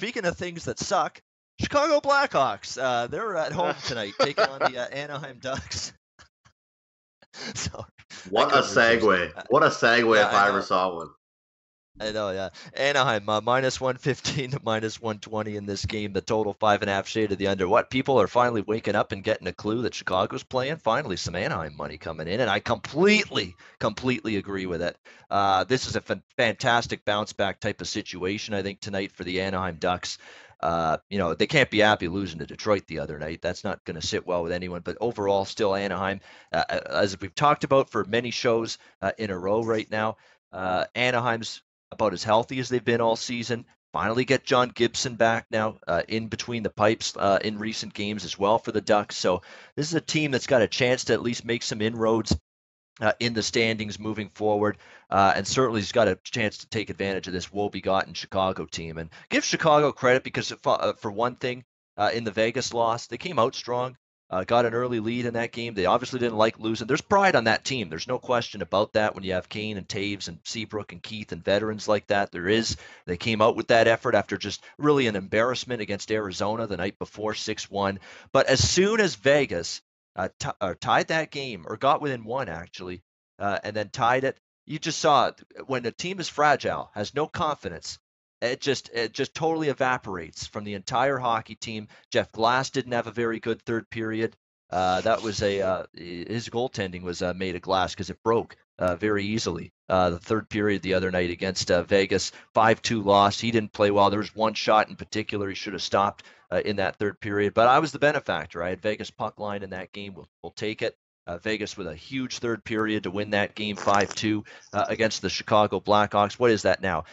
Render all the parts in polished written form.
speaking of things that suck, Chicago Blackhawks, they're at home tonight taking on the Anaheim Ducks. So I What a couldn't resist. segue. What a segue Yeah, if I I ever know. saw one. I know, yeah. Anaheim, minus 115 to minus 120 in this game. The total 5.5 shade of the under. What, people are finally waking up and getting a clue that Chicago's playing? Finally, some Anaheim money coming in, and I completely agree with it. This is a fantastic bounce back type of situation, I think, tonight for the Anaheim Ducks. They can't be happy losing to Detroit the other night. That's not going to sit well with anyone. But overall, still Anaheim, as we've talked about for many shows in a row right now, Anaheim's about as healthy as they've been all season. Finally get John Gibson back now in between the pipes in recent games as well for the Ducks. So this is a team that's got a chance to at least make some inroads in the standings moving forward, and certainly has got a chance to take advantage of this woe-begotten Chicago team. And give Chicago credit because, for one thing, in the Vegas loss, they came out strong, got an early lead in that game. They obviously didn't like losing. There's pride on that team. There's no question about that when you have Kane and Taves and Seabrook and Keith and veterans like that. There is. They came out with that effort after just really an embarrassment against Arizona the night before, 6-1. But as soon as Vegas tied that game, or got within one actually, and then tied it. You just saw it. When a team is fragile, has no confidence, it just totally evaporates from the entire hockey team. Jeff Glass didn't have a very good third period. That was his goaltending was made of glass because it broke very easily. The third period the other night against Vegas, 5-2 loss. He didn't play well. There was one shot in particular he should have stopped in that third period. But I was the benefactor. I had Vegas puck line in that game. We'll take it. Vegas with a huge third period to win that game 5-2 against the Chicago Blackhawks. What is that now?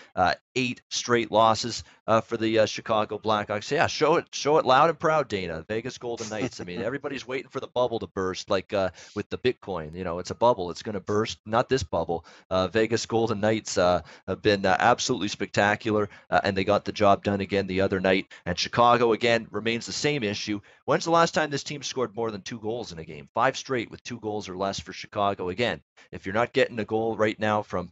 8 straight losses for the Chicago Blackhawks. Yeah, show it loud and proud, Dana. Vegas Golden Knights. I mean, everybody's waiting for the bubble to burst, like with the Bitcoin. It's a bubble. It's going to burst. Not this bubble. Vegas Golden Knights have been absolutely spectacular, and they got the job done again the other night. And Chicago, again, remains the same issue. When's the last time this team scored more than 2 goals in a game? 5 straight with 2 goals or less for Chicago. Again, if you're not getting a goal right now from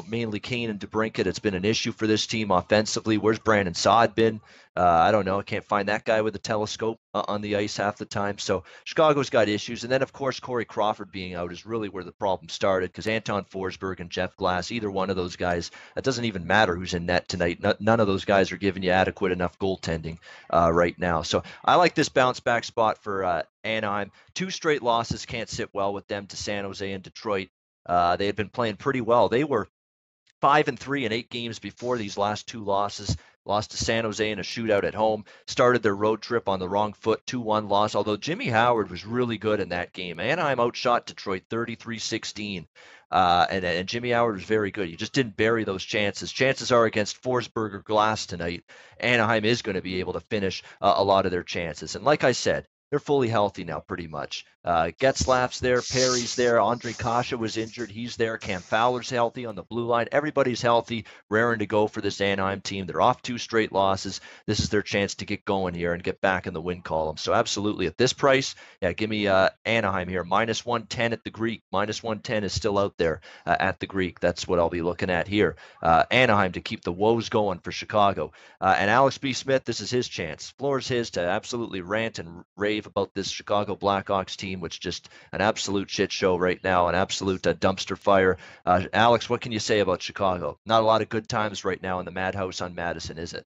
mainly Kane and DeBrincat, it's been an issue for this team offensively. Where's Brandon Saad been? I don't know. I can't find that guy with a telescope on the ice half the time. So Chicago's got issues. And then, of course, Corey Crawford being out is really where the problem started, because Anton Forsberg and Jeff Glass, either one of those guys, it doesn't even matter who's in net tonight. None of those guys are giving you adequate enough goaltending right now. So I like this bounce back spot for Anaheim. 2 straight losses can't sit well with them to San Jose and Detroit. They had been playing pretty well. They were 5-3 in 8 games before these last 2 losses. Lost to San Jose in a shootout at home. Started their road trip on the wrong foot, 2-1 loss, although Jimmy Howard was really good in that game. Anaheim outshot Detroit 33-16, and Jimmy Howard was very good. He just didn't bury those chances. Chances are against Forsberg or Glass tonight, Anaheim is going to be able to finish a lot of their chances. And like I said, they're fully healthy now, pretty much. Getzlaf's there, Perry's there, Andre Kasha was injured, he's there, Cam Fowler's healthy on the blue line. Everybody's healthy, raring to go for this Anaheim team. They're off 2 straight losses. This is their chance to get going here and get back in the win column. So absolutely, at this price, yeah, give me Anaheim here. Minus 110 at the Greek. Minus 110 is still out there at the Greek. That's what I'll be looking at here. Anaheim to keep the woes going for Chicago. And Alex B. Smith, this is his chance. Floor's his to absolutely rant and rave about this Chicago Blackhawks team, which just an absolute shit show right now, an absolute dumpster fire. Alex, what can you say about Chicago? Not a lot of good times right now in the madhouse on Madison, is it?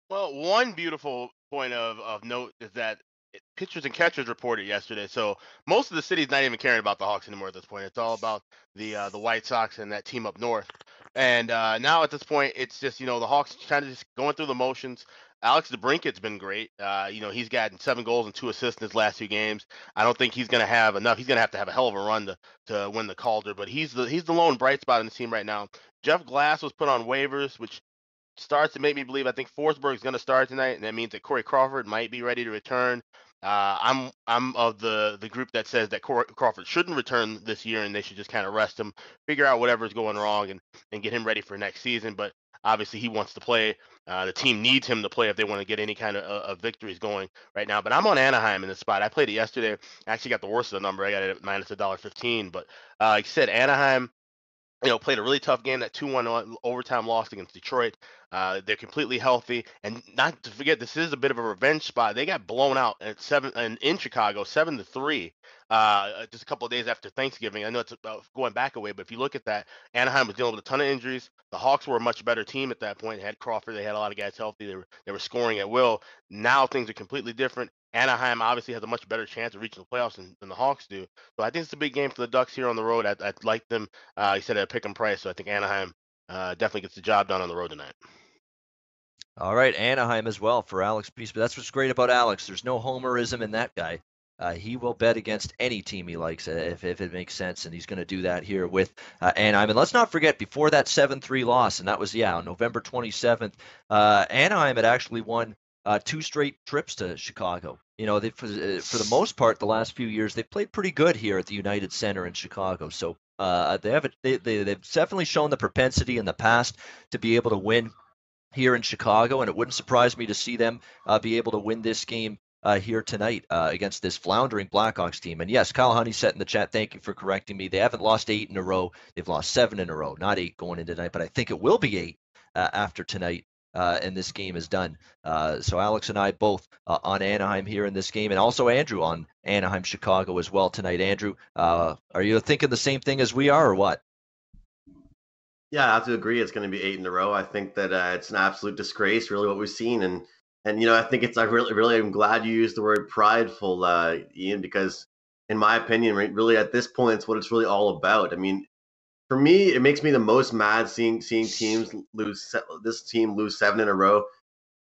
Well, one beautiful point of note is that pitchers and catchers reported yesterday. So most of the city's not even caring about the Hawks anymore at this point. It's all about the White Sox and that team up north. And now at this point, it's just the Hawks kind of just going through the motions. Alex DeBrincat's been great. He's gotten 7 goals and 2 assists in his last 2 games. I don't think he's going to have enough. He's going to have a hell of a run to win the Calder, but he's the lone bright spot in the team right now. Jeff Glass was put on waivers, which starts to make me believe I think Forsberg's going to start tonight, and that means that Corey Crawford might be ready to return. I'm of the group that says that Crawford shouldn't return this year, and they should just kind of rest him, figure out whatever's going wrong, and get him ready for next season. But obviously, he wants to play. The team needs him to play if they want to get any kind of victories going right now. But I'm on Anaheim in this spot. I played it yesterday. I actually got the worst of the number. I got it at minus $1.15. But like I said, Anaheim. played a really tough game, that 2-1 overtime loss against Detroit. They're completely healthy, and not to forget, this is a bit of a revenge spot. They got blown out at seven and in Chicago, 7-3, just a couple of days after Thanksgiving. I know it's going back away, but if you look at that, Anaheim was dealing with a ton of injuries. The Hawks were a much better team at that point. They had Crawford, they had a lot of guys healthy. They were scoring at will. Now things are completely different. Anaheim obviously has a much better chance of reaching the playoffs than the Hawks do. So I think it's a big game for the Ducks here on the road. I'd like them. He said at a pick 'em price, so I think Anaheim definitely gets the job done on the road tonight. All right, Anaheim as well for Alex Peace. But that's what's great about Alex. There's no homerism in that guy. He will bet against any team he likes if it makes sense, and he's going to do that here with Anaheim. And let's not forget, before that 7-3 loss, and that was, on November 27th, Anaheim had actually won 2 straight trips to Chicago. For the most part, the last few years, they've played pretty good here at the United Center in Chicago. So they've definitely shown the propensity in the past to be able to win here in Chicago, and it wouldn't surprise me to see them be able to win this game here tonight against this floundering Blackhawks team. And yes, Kyle Honeyset in the chat, thank you for correcting me. They haven't lost 8 in a row. They've lost 7 in a row, not 8 going into tonight, but I think it will be 8 after tonight. And this game is done. So Alex and I both on Anaheim here in this game, and also Andrew on Anaheim, Chicago as well tonight. Andrew, are you thinking the same thing as we are, or what? Yeah, I have to agree. It's going to be 8 in a row. I think that it's an absolute disgrace, really, what we've seen, and I think I really am glad you used the word prideful, Ian, because in my opinion, really at this point, it's what it's really all about. I mean, for me, it makes me the most mad seeing teams lose. This team lose 7 in a row,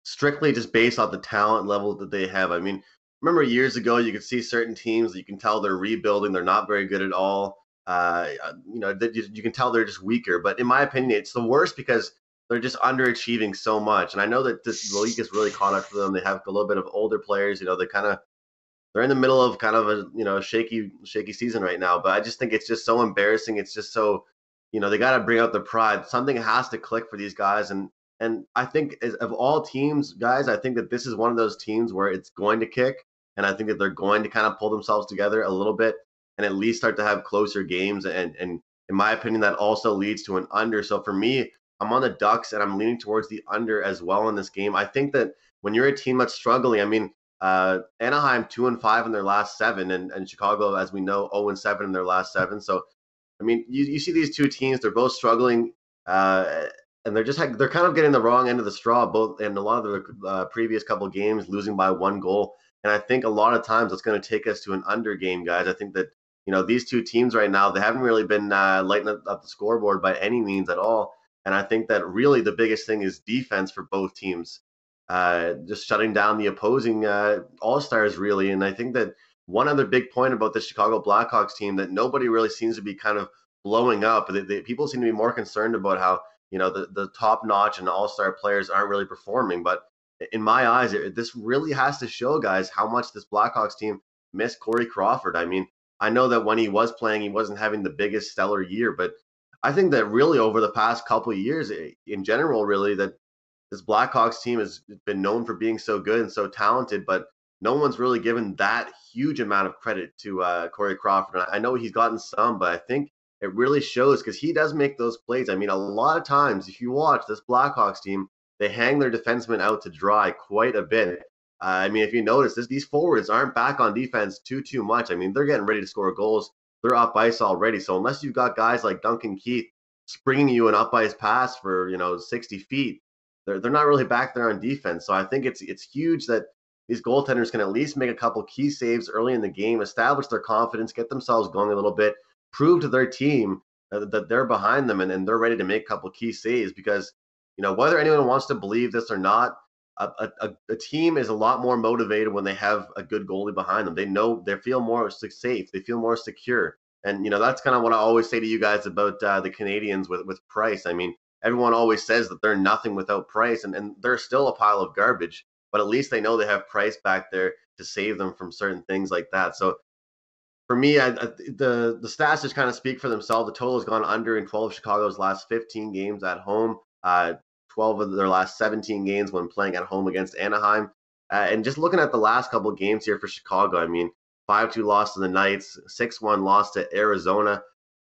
strictly just based off the talent level that they have. I mean, remember years ago, you could see certain teams, you can tell they're rebuilding, they're not very good at all. You can tell they're just weaker. But in my opinion, it's the worst because they're just underachieving so much. And I know that this league is really caught up to them. They have a little bit of older players. They're in the middle of kind of a shaky season right now. But I just think it's just so embarrassing. It's just so they got to bring out their pride. Something has to click for these guys. And I think of all teams, guys, I think that this is one of those teams where it's going to kick. And I think that they're going to kind of pull themselves together a little bit and at least start to have closer games. And in my opinion, that also leads to an under. So for me, I'm on the Ducks, and I'm leaning towards the under as well in this game. I think that when you're a team that's struggling, I mean, Anaheim 2-5 in their last 7, and Chicago, as we know, 0-7 in their last 7. So, I mean, you see these two teams; they're both struggling, and they're kind of getting the wrong end of the straw. Both in a lot of the previous couple of games, losing by 1 goal. And I think a lot of times it's going to take us to an under game, guys. I think that these two teams right now, they haven't really been lighting up the scoreboard by any means at all. And I think that really the biggest thing is defense for both teams, just shutting down the opposing all-stars, really. And I think that one other big point about the Chicago Blackhawks team that nobody really seems to be kind of blowing up. People seem to be more concerned about how, the top-notch and all-star players aren't really performing. But in my eyes, this really has to show, guys, how much this Blackhawks team missed Corey Crawford. I mean, I know that when he was playing, he wasn't having the biggest stellar year, but I think that really over the past couple of years, in general, really, that this Blackhawks team has been known for being so good and so talented, but no one's really given that huge amount of credit to Corey Crawford. And I know he's gotten some, but I think it really shows because he does make those plays. I mean, a lot of times, if you watch this Blackhawks team, they hang their defensemen out to dry quite a bit. I mean, if you notice, these forwards aren't back on defense too much. I mean, they're getting ready to score goals. They're up ice already. So unless you've got guys like Duncan Keith springing you an up ice pass for 60 feet, they're not really back there on defense. So I think it's huge that these goaltenders can at least make a couple key saves early in the game, establish their confidence, get themselves going a little bit, prove to their team that they're behind them and they're ready to make a couple key saves. Because whether anyone wants to believe this or not, a team is a lot more motivated when they have a good goalie behind them. They feel more safe. They feel more secure. And, that's kind of what I always say to you guys about the Canadians with Price. I mean, everyone always says that they're nothing without Price, and they're still a pile of garbage. But at least they know they have Price back there to save them from certain things like that. So for me, the stats just kind of speak for themselves. The total has gone under in 12 of Chicago's last 15 games at home. 12 of their last 17 games when playing at home against Anaheim. And just looking at the last couple of games here for Chicago, I mean, 5-2 loss to the Knights, 6-1 loss to Arizona,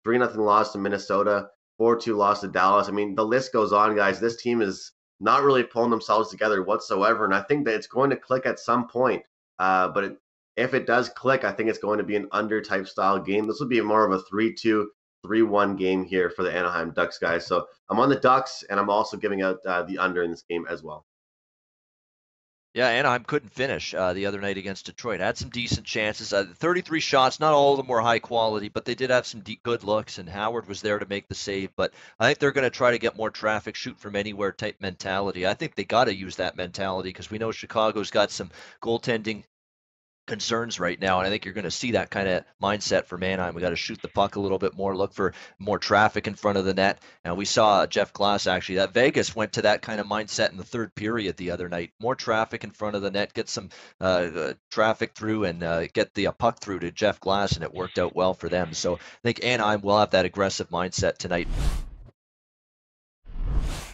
3-0 loss to Minnesota. 4-2 loss to Dallas. I mean, the list goes on, guys. This team is not really pulling themselves together whatsoever, and I think that it's going to click at some point. If it does click, I think it's going to be an under type style game. This will be more of a 3-2, 3-1 game here for the Anaheim Ducks, guys. So I'm on the Ducks, and I'm also giving out the under in this game as well. Yeah, Anaheim couldn't finish the other night against Detroit. Had some decent chances. 33 shots, not all of them were high quality, but they did have some good looks, and Howard was there to make the save. But I think they're going to try to get more traffic, shoot from anywhere type mentality. I think they got to use that mentality because we know Chicago's got some goaltending concerns right now, and I think you're going to see that kind of mindset for Anaheim. We got to shoot the puck a little bit more, look for more traffic in front of the net. And we saw Jeff Glass actually that Vegas went to that kind of mindset in the third period the other night. More traffic in front of the net, get some traffic through, and get the puck through to Jeff Glass, and it worked out well for them. So I think Anaheim will have that aggressive mindset tonight.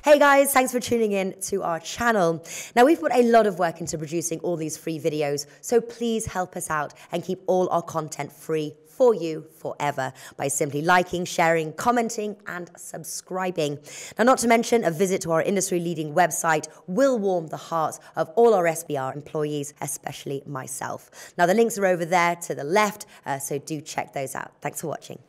Hey guys, thanks for tuning in to our channel. Now, we've put a lot of work into producing all these free videos, so please help us out and keep all our content free for you forever by simply liking, sharing, commenting, and subscribing. Now, not to mention, a visit to our industry-leading website will warm the hearts of all our SBR employees, especially myself. Now, the links are over there to the left, so do check those out. Thanks for watching.